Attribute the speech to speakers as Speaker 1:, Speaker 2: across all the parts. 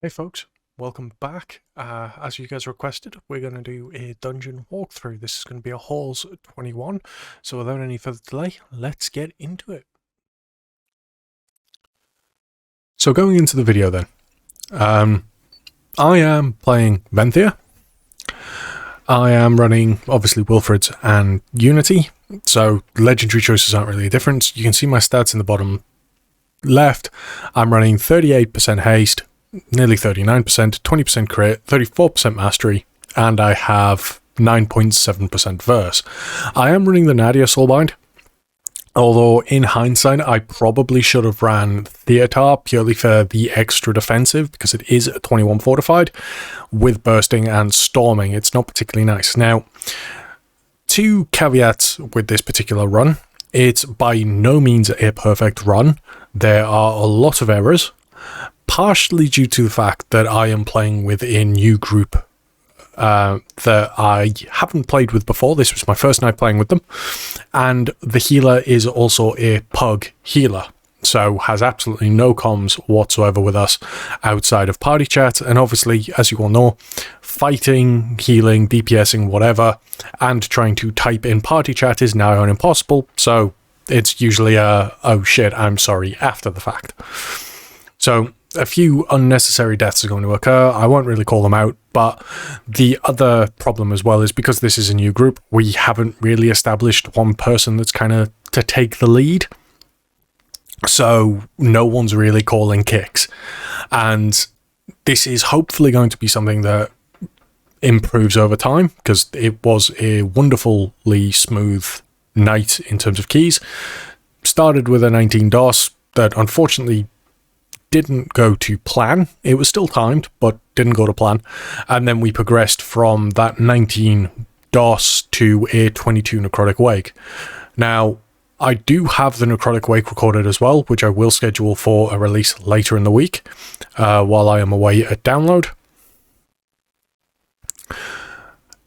Speaker 1: Hey folks, welcome back. As you guys requested, we're going to do a dungeon walkthrough. This is going to be a Halls 21, so without any further delay, let's get into it. So going into the video then, I am playing Venthia. I am running, obviously, Wilfred's and Unity, so legendary choices aren't really a difference. You can see my stats in the bottom left. I'm running 38% haste, nearly 39%, 20% crit, 34% mastery, and I have 9.7% verse. I am running the Nadia Soulbind, although in hindsight I probably should have ran Theater purely for the extra defensive, because it is a 21 fortified with bursting and storming. It's not particularly nice. Now, two caveats with this particular run. It's by no means a perfect run. There are a lot of errors, partially due to the fact that I am playing with a new group that I haven't played with before. This was my first night playing with them, and the healer is also a pug healer, so has absolutely no comms whatsoever with us outside of party chat. And obviously, as you all know, fighting, healing, DPSing, whatever, and trying to type in party chat is now impossible, so it's usually a oh shit, I'm sorry after the fact. So a few unnecessary deaths are going to occur. I won't really call them out, but the other problem as well is because this is a new group, we haven't really established one person that's kind of to take the lead. So no one's really calling kicks. And this is hopefully going to be something that improves over time, because it was a wonderfully smooth night in terms of keys. Started with a 19 DOS that unfortunately didn't go to plan. It was still timed, but didn't go to plan. And then we progressed from that 19 DOS to a 22 Necrotic Wake. Now, I do have the Necrotic Wake recorded as well, which I will schedule for a release later in the week, while I am away at download.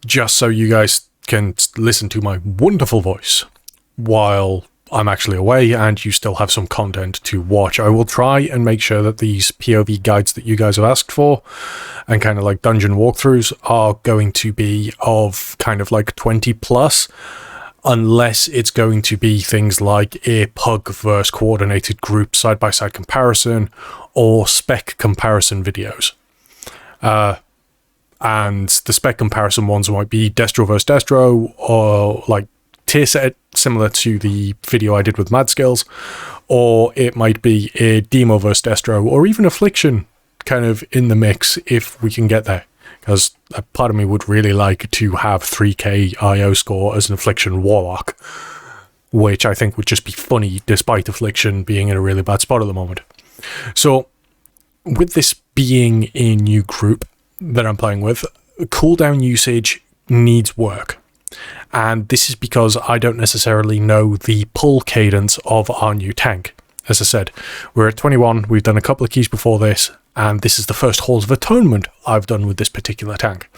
Speaker 1: Just so you guys can listen to my wonderful voice while I'm actually away, and you still have some content to watch. I will try and make sure that these POV guides that you guys have asked for and kind of like dungeon walkthroughs are going to be of kind of like 20 plus, unless it's going to be things like a pug versus coordinated group side-by-side comparison or spec comparison videos. And the spec comparison ones might be Destro versus Destro, or like tier set similar to the video I did with Mad Skills, or it might be a Demo versus Destro, or even Affliction kind of in the mix if we can get there, because a part of me would really like to have 3k IO score as an Affliction Warlock, which I think would just be funny despite Affliction being in a really bad spot at the moment. So with this being a new group that I'm playing with, cooldown usage needs work. And this is because I don't necessarily know the pull cadence of our new tank. As I said, we're at 21, we've done a couple of keys before this, and this is the first Halls of Atonement I've done with this particular tank.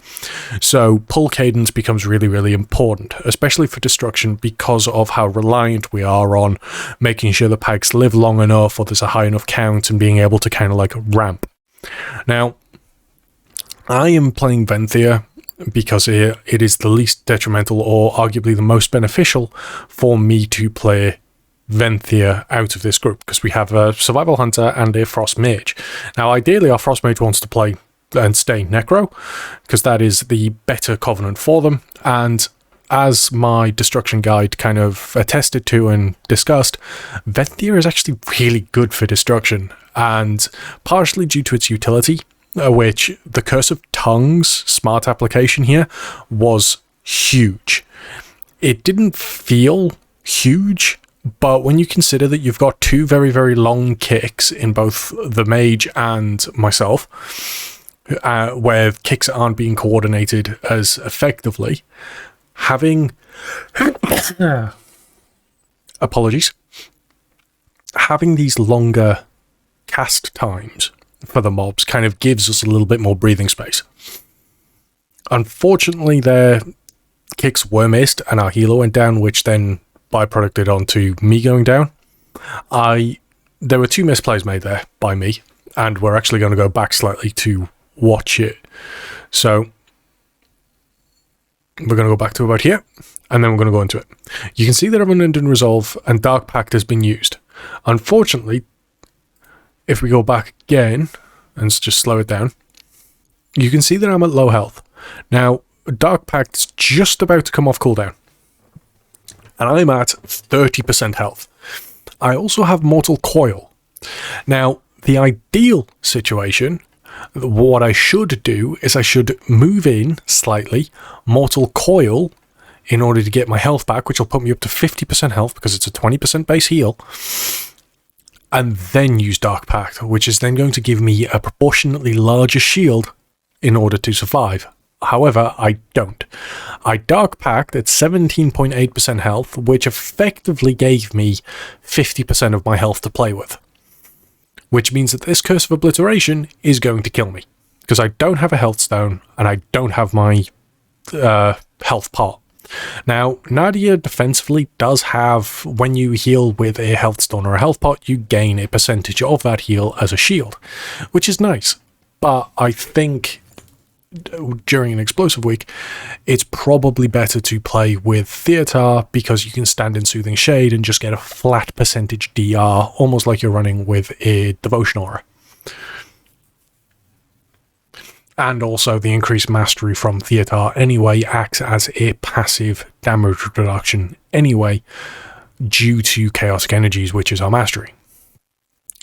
Speaker 1: So pull cadence becomes really, really important, especially for destruction, because of how reliant we are on making sure the packs live long enough, or there's a high enough count, and being able to kind of like ramp. Now, I am playing Venthia because it is the least detrimental, or arguably the most beneficial, for me to play Venthia out of this group, because we have a Survival Hunter and a Frost Mage. Now, ideally, our Frost Mage wants to play and stay Necro, because that is the better Covenant for them, and as my Destruction Guide kind of attested to and discussed, Venthia is actually really good for Destruction, and partially due to its utility, which the Curse of Tongues smart application here was huge. It didn't feel huge, but when you consider that you've got two very, very long kicks in both the mage and myself, where kicks aren't being coordinated as effectively, having apologies, having these longer cast times for the mobs kind of gives us a little bit more breathing space. Unfortunately, their kicks were missed and our healer went down, which then byproducted onto me going down. There were two misplays made there by me, and we're actually going to go back slightly to watch it. So we're going to go back to about here, and then we're going to go into it. You can see that Unending Resolve and Dark Pact has been used. Unfortunately, if we go back again and just slow it down, you can see that I'm at low health. Now, Dark Pact's just about to come off cooldown, and I'm at 30% health. I also have Mortal Coil. Now, the ideal situation, what I should do is I should move in slightly, Mortal Coil, in order to get my health back, which will put me up to 50% health because it's a 20% base heal, and then use Dark Pact, which is then going to give me a proportionately larger shield in order to survive. However, I don't. I Dark Pact at 17.8% health, which effectively gave me 50% of my health to play with. Which means that this Curse of Obliteration is going to kill me, because I don't have a health stone, and I don't have my health pot. Now, Nadia defensively does have, when you heal with a health stone or a health pot, you gain a percentage of that heal as a shield, which is nice. But I think during an explosive week, it's probably better to play with Theater, because you can stand in Soothing Shade and just get a flat percentage DR, almost like you're running with a Devotion Aura. And also the increased mastery from Theater anyway acts as a passive damage reduction anyway, due to Chaotic Energies, which is our mastery.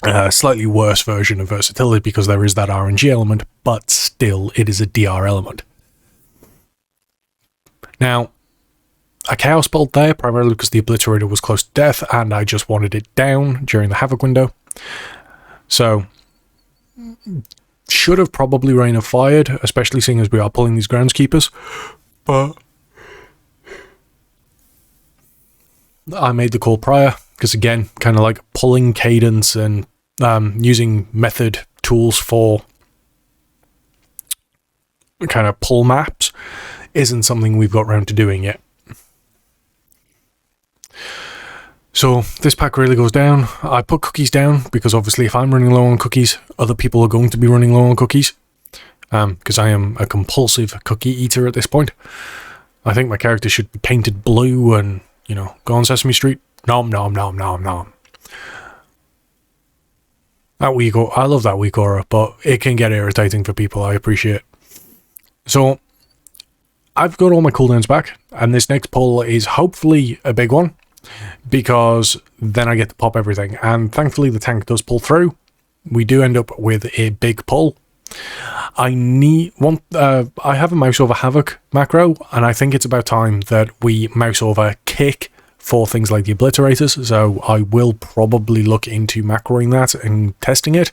Speaker 1: A slightly worse version of versatility because there is that RNG element, but still it is a DR element. Now, a Chaos Bolt there, primarily because the Obliterator was close to death and I just wanted it down during the Havoc window. So, should have probably Rain of Fired, especially seeing as we are pulling these Groundskeepers, but I made the call prior. Because again, kind of like pulling cadence and using method tools for kind of pull maps isn't something we've got around to doing yet. So this pack really goes down. I put cookies down because obviously if I'm running low on cookies, other people are going to be running low on cookies. Because I am a compulsive cookie eater at this point. I think my character should be painted blue and, you know, go on Sesame Street. Nom nom nom nom nom. That weak aura, I love that weak aura, but it can get irritating for people, I appreciate. So, I've got all my cooldowns back, and this next pull is hopefully a big one, because then I get to pop everything, and thankfully the tank does pull through. We do end up with a big pull. I have a Mouse over Havoc macro, and I think it's about time that we Mouse over Kick for things like the Obliterators, so I will probably look into macroing that and testing it,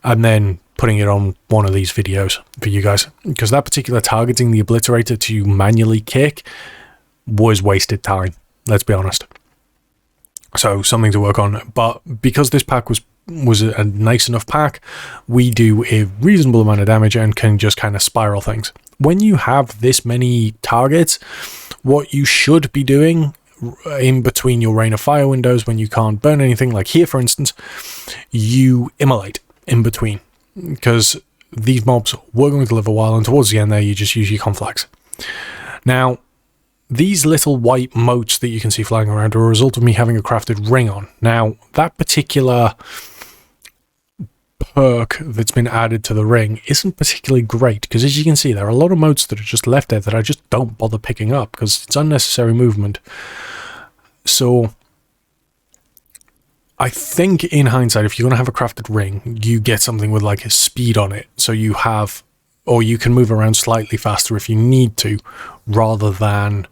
Speaker 1: and then putting it on one of these videos for you guys, because that particular targeting the Obliterator to manually kick was wasted time, let's be honest. So something to work on, but because this pack was a nice enough pack, we do a reasonable amount of damage and can just kind of spiral things. When you have this many targets, what you should be doing in between your Rain of Fire windows, when you can't burn anything, like here for instance, you immolate in between, because these mobs were going to live a while, and towards the end there you just use your Conflax. Now, these little white motes that you can see flying around are a result of me having a crafted ring on. Now, that particular perk that's been added to the ring isn't particularly great, because as you can see, there are a lot of motes that are just left there that I just don't bother picking up, because it's unnecessary movement. So, I think in hindsight, if you're going to have a crafted ring, you get something with like a speed on it, so you have, or you can move around slightly faster if you need to, rather than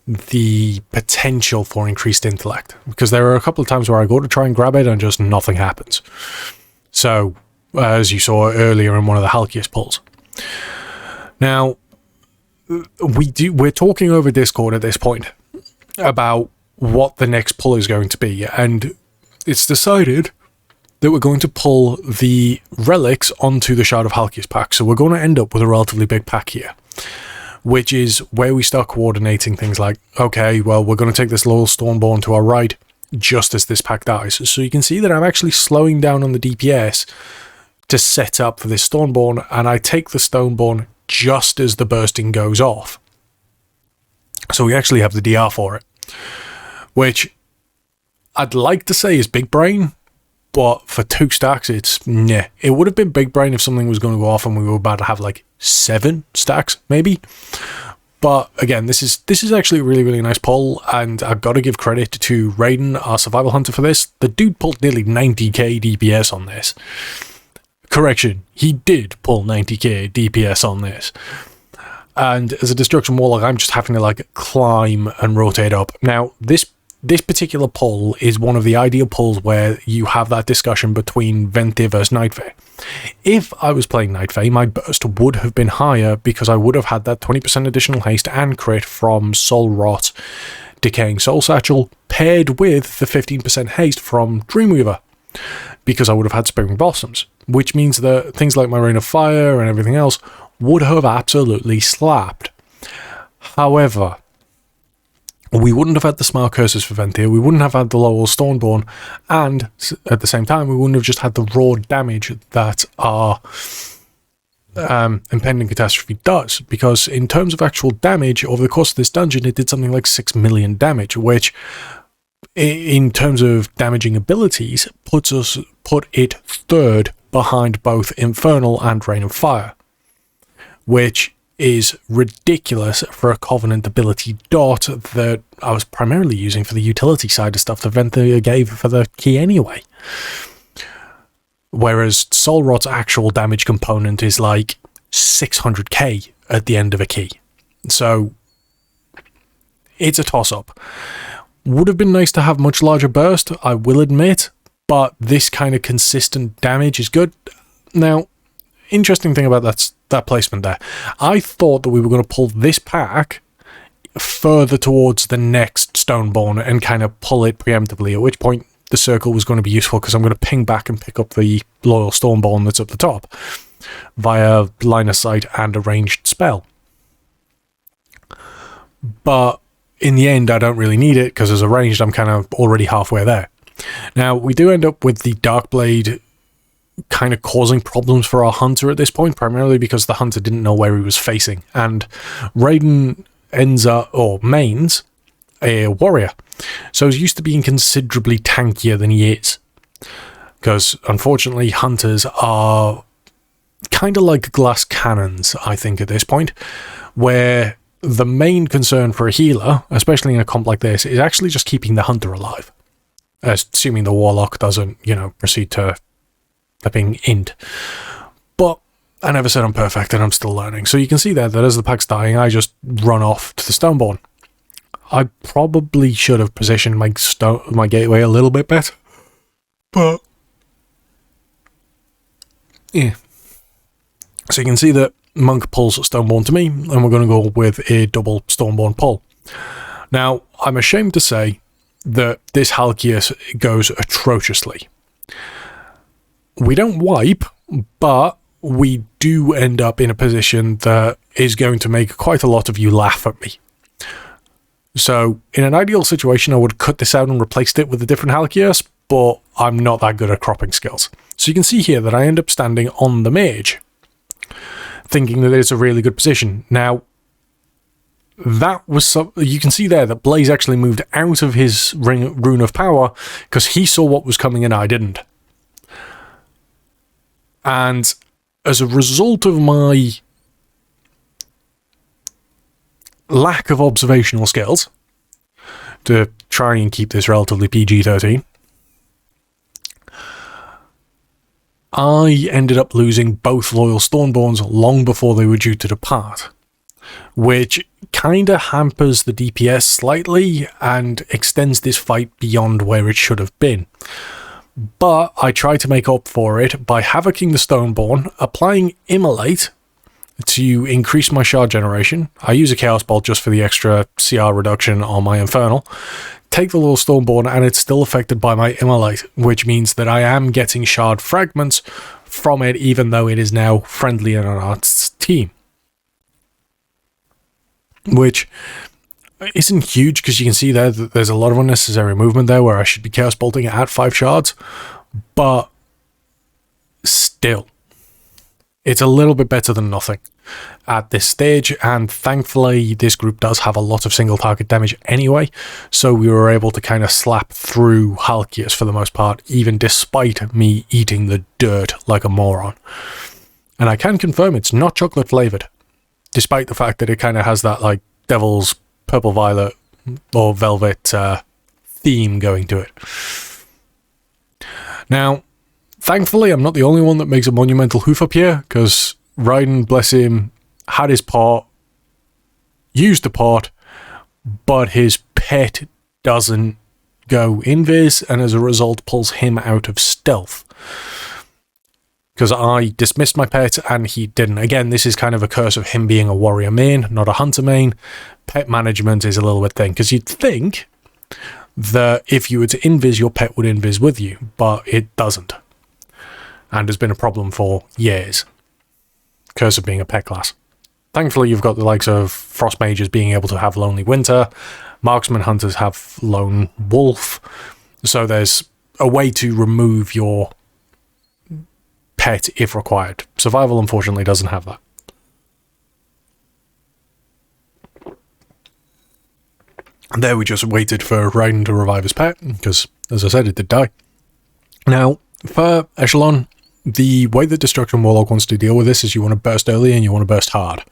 Speaker 1: the potential for increased intellect, because there are a couple of times where I go to try and grab it and just nothing happens. So, as you saw earlier in one of the Halkias pulls. Now, we're talking over Discord at this point about what the next pull is going to be, and it's decided that we're going to pull the relics onto the Shard of Halkias pack, so we're going to end up with a relatively big pack here, which is where we start coordinating things like, okay, well, we're going to take this Loyal Stormborn to our right just as this pack dies. So you can see that I'm actually slowing down on the DPS to set up for this Stoneborn, and I take the Stoneborn just as the bursting goes off. So we actually have the DR for it, which I'd like to say is big brain, but for 2 stacks, it's nah. It would have been big brain if something was going to go off and we were about to have like 7 stacks, maybe. But again, this is actually a really, really nice pull, and I've got to give credit to Raiden, our survival hunter, for this. The dude pulled nearly 90k DPS on this. Correction, he did pull 90k DPS on this. And as a Destruction Warlock, I'm just having to like climb and rotate up. Now, this particular pull is one of the ideal pulls where you have that discussion between Venthyr versus Night Fae. If I was playing Night Fae, my burst would have been higher because I would have had that 20% additional haste and crit from Soul Rot, Decaying Soul Satchel, paired with the 15% haste from Dreamweaver, because I would have had Spring Blossoms, which means that things like my Rain of Fire and everything else would have absolutely slapped. However, we wouldn't have had the Smart Curses for Venthyr, we wouldn't have had the Laurel Stormborn, and at the same time, we wouldn't have just had the raw damage that our Impending Catastrophe does, because in terms of actual damage, over the course of this dungeon, it did something like 6 million damage, which, in terms of damaging abilities, put it third behind both Infernal and Rain of Fire, which is ridiculous for a Covenant ability dot that I was primarily using for the utility side of stuff that Venthyr gave for the key anyway. Whereas Soul Rot's actual damage component is like 600k at the end of a key. So it's a toss-up. Would have been nice to have much larger burst, I will admit, but this kind of consistent damage is good. Now, interesting thing about that placement there. I thought that we were going to pull this pack further towards the next Stoneborn and kind of pull it preemptively, at which point the circle was going to be useful because I'm going to ping back and pick up the Loyal Stormborn that's at the top via line of sight and a ranged spell. But in the end, I don't really need it because as a ranged, I'm kind of already halfway there. Now, we do end up with the Darkblade kind of causing problems for our hunter at this point, primarily because the hunter didn't know where he was facing, and Raiden ends up, or mains, a warrior, so he's used to being considerably tankier than he is, because unfortunately hunters are kind of like glass cannons, I think, at this point, where the main concern for a healer, especially in a comp like this, is actually just keeping the hunter alive, assuming the warlock doesn't, proceed to being int. But I never said I'm perfect, and I'm still learning. So you can see there that as the pack's dying, I just run off to the Stoneborn. I probably should have positioned my gateway a little bit better, but yeah. So you can see that Monk pulls Stoneborn to me, and we're going to go with a double Stoneborn pull. Now, I'm ashamed to say that this Halkias goes atrociously. We don't wipe, but we do end up in a position that is going to make quite a lot of you laugh at me. So, in an ideal situation, I would have cut this out and replaced it with a different Halkias, but I'm not that good at cropping skills. So you can see here that I end up standing on the mage, thinking that it's a really good position. Now, that was you can see there that Blaze actually moved out of his Rune of Power because he saw what was coming and I didn't. And as a result of my lack of observational skills, to try and keep this relatively PG-13, I ended up losing both Loyal Stormborns long before they were due to depart, which kind of hampers the DPS slightly and extends this fight beyond where it should have been. But I try to make up for it by havocing the Stoneborn, applying Immolate to increase my shard generation. I use a Chaos Bolt just for the extra CR reduction on my Infernal. Take the little Stoneborn and it's still affected by my Immolate, which means that I am getting shard fragments from it even though it is now friendly in our team. Which isn't huge because you can see there that there's a lot of unnecessary movement there where I should be Chaos Bolting at 5 shards, but still, It's a little bit better than nothing at this stage, and thankfully this group does have a lot of single target damage anyway, so we were able to kind of slap through Halkias for the most part, even despite me eating the dirt like a moron. And I can confirm it's not chocolate flavoured, despite the fact that it kind of has that like Devil's Purple Violet or Velvet theme going to it. Now, thankfully, I'm not the only one that makes a monumental hoof up here, because Raiden, bless him, had his part, used the part, but his pet doesn't go invis, and as a result pulls him out of stealth. Because I dismissed my pet, and he didn't. Again, this is kind of a curse of him being a warrior main, not a hunter main. Pet management is a little bit thin, because you'd think that if you were to invis, your pet would invis with you, but it doesn't. And has been a problem for years. Curse of being a pet class. Thankfully, you've got the likes of Frost Mages being able to have Lonely Winter, Marksman Hunters have Lone Wolf, so there's a way to remove your pet if required. Survival, unfortunately, doesn't have that. And there we just waited for Raiden to revive his pet, because, as I said, it did die. Now, for Echelon, the way that Destruction Warlock wants to deal with this is you want to burst early and you want to burst hard.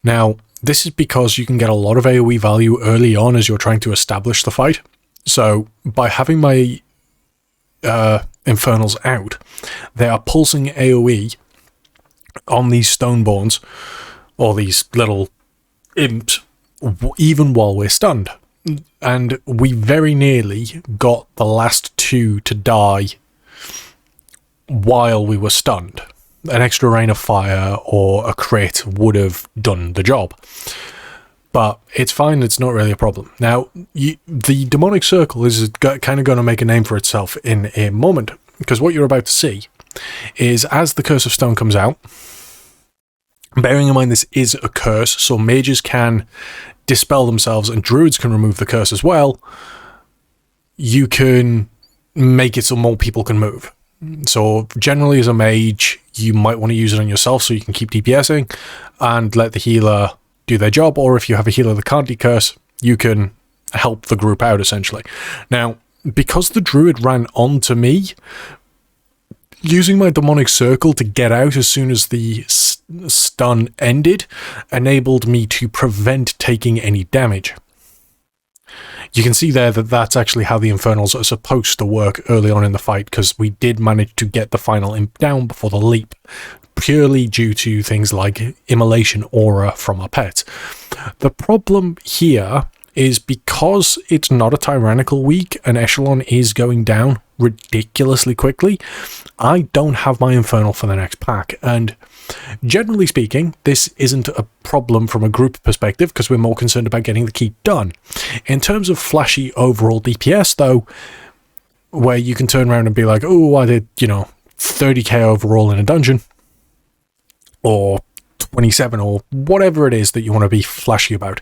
Speaker 1: Now, this is because you can get a lot of AoE value early on as you're trying to establish the fight. So, by having my Infernals out, they are pulsing AoE on these Stoneborns, or these little imps, even while we're stunned. And we very nearly got the last two to die while we were stunned. An extra rain of fire or a crit would have done the job. But it's fine, it's not really a problem. Now, the demonic circle is kind of going to make a name for itself in a moment, because what you're about to see is as the Curse of Stone comes out, bearing in mind this is a curse, so mages can dispel themselves and druids can remove the curse as well, you can make it so more people can move. So generally as a mage, you might want to use it on yourself so you can keep DPSing and let the healer do their job, or if you have a healer that can't decurse, you can help the group out essentially. Now, because the druid ran onto me, using my demonic circle to get out as soon as the stun ended enabled me to prevent taking any damage. You can see there that that's actually how the Infernals are supposed to work early on in the fight, because we did manage to get the final imp down before the leap, purely due to things like immolation aura from our pets. The problem here is because it's not a tyrannical week and Echelon is going down ridiculously quickly, I don't have my Infernal for the next pack, and generally speaking, this isn't a problem from a group perspective because we're more concerned about getting the keep done. In terms of flashy overall DPS though, where you can turn around and be like, oh, I did, 30k overall in a dungeon, or 27, or whatever it is that you want to be flashy about,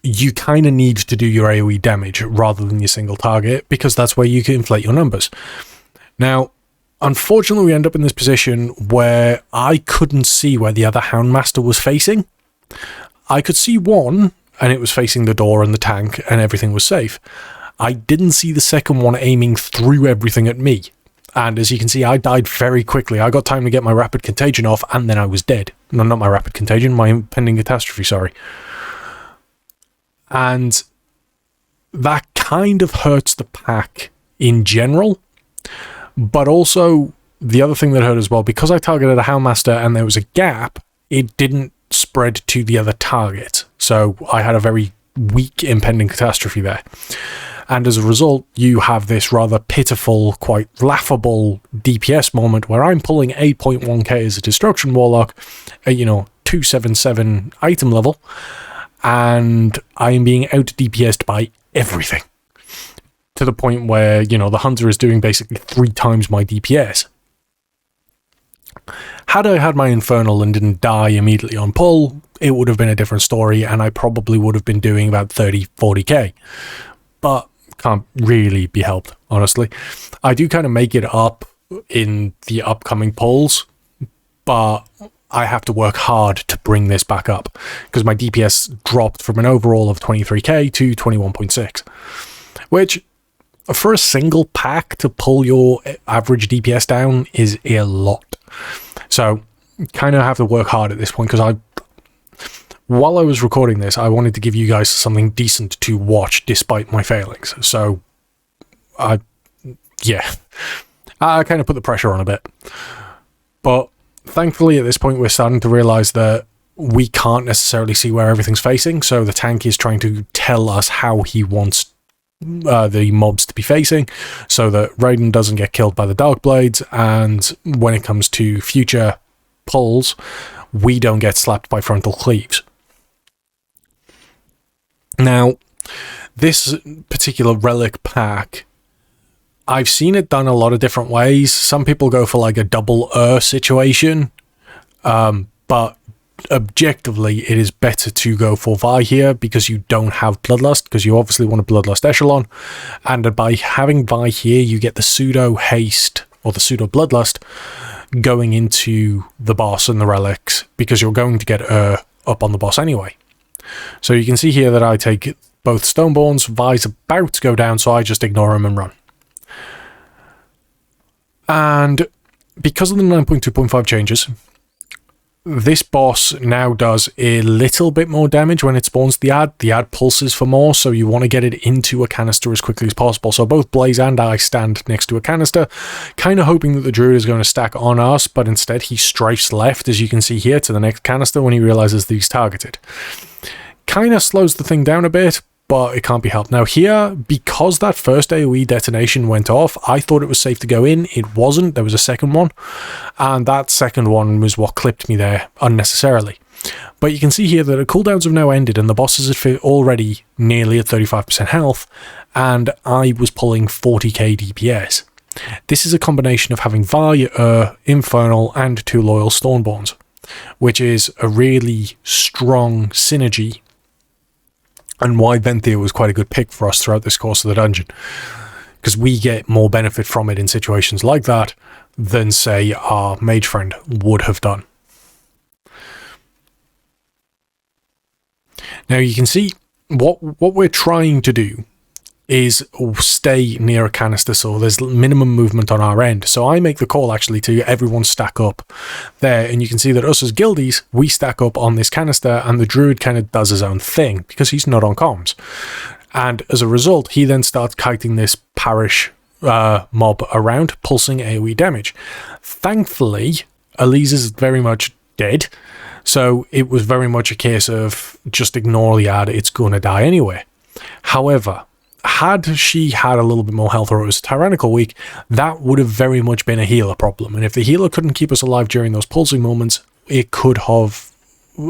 Speaker 1: you kind of need to do your AoE damage rather than your single target, because that's where you can inflate your numbers. Now, unfortunately, we end up in this position where I couldn't see where the other Houndmaster was facing. I could see one, and it was facing the door and the tank, and everything was safe. I didn't see the second one aiming through everything at me. And as you can see, I died very quickly. I got time to get my Rapid Contagion off, and then I was dead. No, not my Rapid Contagion, my Impending Catastrophe, sorry. And that kind of hurts the pack in general. But also, the other thing that hurt as well, because I targeted a Houndmaster and there was a gap, it didn't spread to the other target. So I had a very weak Impending Catastrophe there. And as a result, you have this rather pitiful, quite laughable DPS moment where I'm pulling 8.1k as a Destruction Warlock at, 277 item level, and I'm being out DPS'd by everything. To the point where, the Hunter is doing basically 3 times my DPS. Had I had my Infernal and didn't die immediately on pull, it would have been a different story, and I probably would have been doing about 30, 40k. But can't really be helped, honestly. I do kind of make it up in the upcoming polls, but I have to work hard to bring this back up because my DPS dropped from an overall of 23k to 21.6, which for a single pack to pull your average DPS down is a lot. So kind of have to work hard at this point because while I was recording this, I wanted to give you guys something decent to watch despite my failings. So I kind of put the pressure on a bit. But thankfully, at this point, we're starting to realize that we can't necessarily see where everything's facing. So the tank is trying to tell us how he wants the mobs to be facing so that Raiden doesn't get killed by the Dark Blades. And when it comes to future pulls, we don't get slapped by frontal cleaves. Now, this particular relic pack, I've seen it done a lot of different ways. Some people go for like a double situation, but objectively it is better to go for Vi here because you don't have Bloodlust, because you obviously want a Bloodlust echelon, and by having Vi here you get the pseudo haste or the pseudo Bloodlust going into the boss and the relics because you're going to get up on the boss anyway. So you can see here that I take both Stoneborns. Vi's about to go down, so I just ignore him and run. And because of the 9.2.5 changes, this boss now does a little bit more damage when it spawns the ad. The ad pulses for more, so you want to get it into a canister as quickly as possible. So both Blaze and I stand next to a canister, kind of hoping that the Druid is going to stack on us, but instead he strafes left, as you can see here, to the next canister when he realizes that he's targeted. Kind of slows the thing down a bit, but it can't be helped. Now here, because that first AoE detonation went off, I thought it was safe to go in. It wasn't. There was a second one, and that second one was what clipped me there unnecessarily. But you can see here that the cooldowns have now ended, and the bosses are already nearly at 35% health, and I was pulling 40k DPS. This is a combination of having Vi, Infernal, and 2 loyal Stormborns, which is a really strong synergy, and why Venthia was quite a good pick for us throughout this course of the dungeon, because we get more benefit from it in situations like that than, say, our mage friend would have done. Now you can see what we're trying to do is stay near a canister, so there's minimum movement on our end. So I make the call actually to everyone stack up there, and you can see that us as guildies, we stack up on this canister, and the Druid kind of does his own thing because he's not on comms. And as a result, he then starts kiting this parish mob around, pulsing AoE damage. Thankfully, Elise is very much dead, so it was very much a case of just ignore the ad, it's gonna die anyway. However, had she had a little bit more health or it was a tyrannical week, that would have very much been a healer problem. And if the healer couldn't keep us alive during those pulsing moments, it could have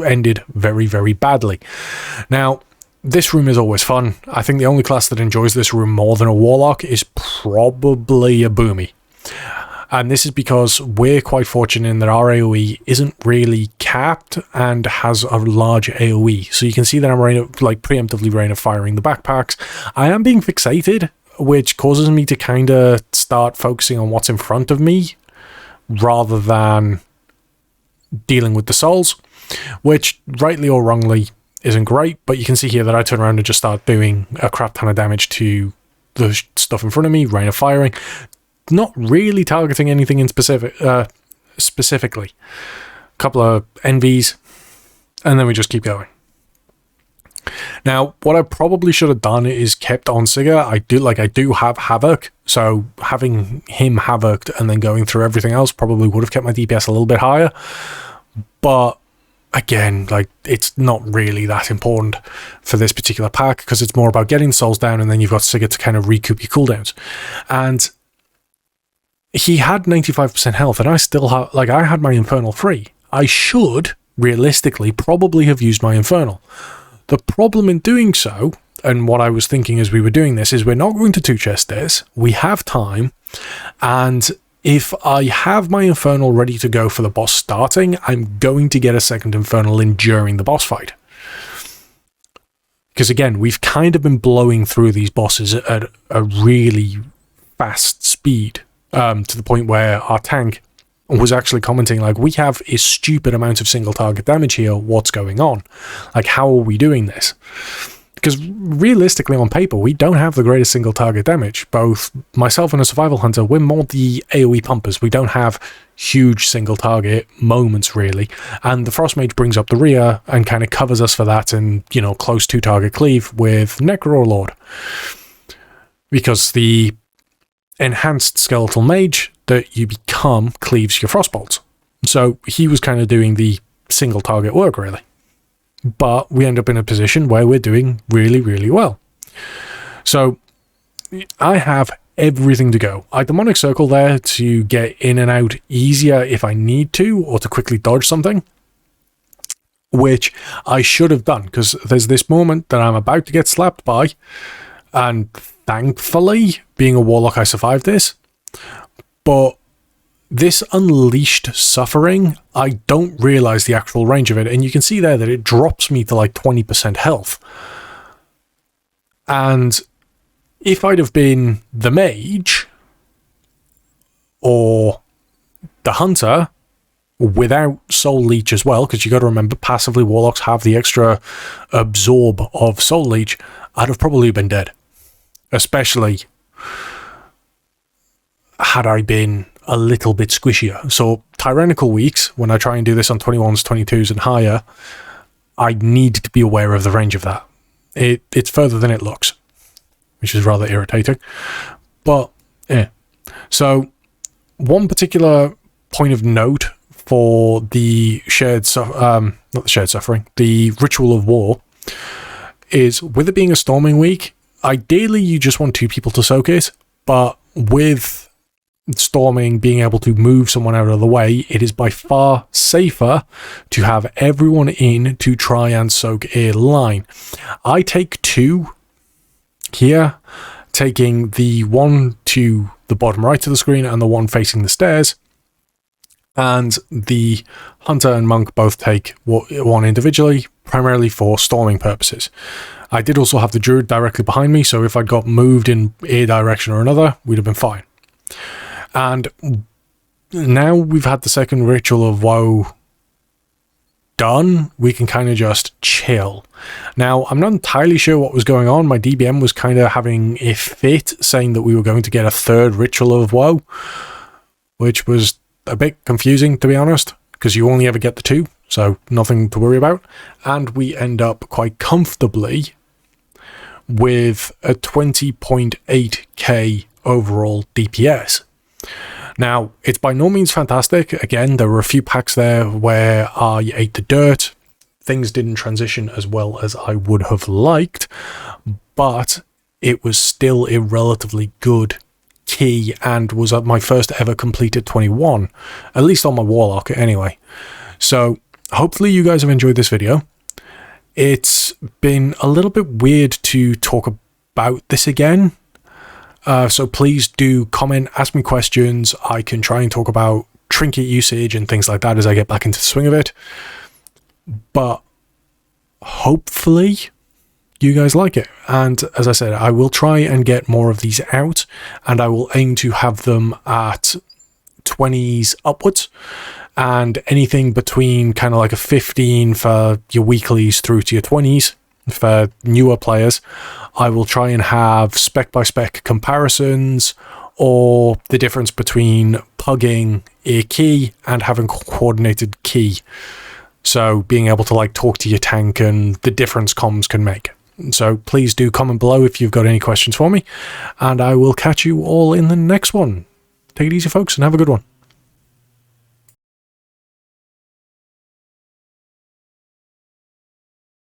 Speaker 1: ended very, very badly. Now, this room is always fun. I think the only class that enjoys this room more than a Warlock is probably a Boomy. And this is because we're quite fortunate in that our AoE isn't really capped and has a large AoE. So you can see that I'm preemptively rain of firing the backpacks. I am being fixated, which causes me to kind of start focusing on what's in front of me rather than dealing with the souls, which rightly or wrongly isn't great. But you can see here that I turn around and just start doing a crap ton of damage to the stuff in front of me, rain of firing. Not really targeting anything in specifically. A couple of envies, and then we just keep going. Now, what I probably should have done is kept on Sigurd. I do have Havoc, so having him Havoc'd and then going through everything else probably would have kept my DPS a little bit higher. But again, it's not really that important for this particular pack because it's more about getting souls down, and then you've got Sigurd to kind of recoup your cooldowns. And he had 95% health, and I still have, I had my Infernal free. I should, realistically, probably have used my Infernal. The problem in doing so, and what I was thinking as we were doing this, is we're not going to two-chest this. We have time, and if I have my Infernal ready to go for the boss starting, I'm going to get a second Infernal in during the boss fight. Because again, we've kind of been blowing through these bosses at a really fast speed. To the point where our tank was actually commenting like, we have a stupid amount of single target damage here, what's going on? Like, how are we doing this? Because realistically on paper, we don't have the greatest single target damage. Both myself and a survival hunter, we're more the AoE pumpers. We don't have huge single target moments really. And the Frost Mage brings up the rear and kind of covers us for that and, you know, close to target cleave with Necro Lord. Because the enhanced skeletal mage that you become cleaves your frostbolts. So he was kind of doing the single target work really. But we end up in a position where we're doing really, really well. So I have everything to go. I demonic circle there to get in and out easier if I need to, or to quickly dodge something, which I should have done, because there's this moment that I'm about to get slapped by, and thankfully, being a warlock, I survived this. But this unleashed suffering, I don't realize the actual range of it, and you can see there that it drops me to like 20% health. And if I'd have been the mage or the hunter without soul leech as well, because you got to remember passively warlocks have the extra absorb of soul leech, I'd have probably been dead. Especially had I been a little bit squishier. So tyrannical weeks, when I try and do this on 21s, 22s and higher, I need to be aware of the range of that. It's further than it looks, which is rather irritating. But yeah. So one particular point of note for the the Ritual of War is, with it being a storming week, ideally you just want 2 people to soak it, but with storming being able to move someone out of the way, it is by far safer to have everyone in to try and soak a line. I take 2 here, taking the one to the bottom right of the screen and the one facing the stairs, and the hunter and monk both take one individually, primarily for storming purposes. I did also have the druid directly behind me, so if I got moved in a direction or another, we'd have been fine. And now we've had the second Ritual of Woe done, we can kind of just chill. Now, I'm not entirely sure what was going on. My DBM was kind of having a fit, saying that we were going to get a third Ritual of Woe, which was a bit confusing, to be honest, because you only ever get the 2, so nothing to worry about. And we end up quite comfortably with a 20.8k overall DPS. Now, it's by no means fantastic. Again, there were a few packs there where I ate the dirt. Things didn't transition as well as I would have liked, but it was still a relatively good key and was at my first ever completed 21, at least on my Warlock anyway. So hopefully you guys have enjoyed this video. It's been a little bit weird to talk about this again. So please do comment, ask me questions. I can try and talk about trinket usage and things like that as I get back into the swing of it. But hopefully you guys like it. And as I said, I will try and get more of these out, and I will aim to have them at 20s upwards, and anything between kind of like a 15 for your weeklies through to your 20s for newer players. I will try and have spec by spec comparisons, or the difference between pugging a key and having coordinated key. So being able to like talk to your tank and the difference comms can make. So please do comment below if you've got any questions for me, and I will catch you all in the next one. Take it easy, folks, and have a good one.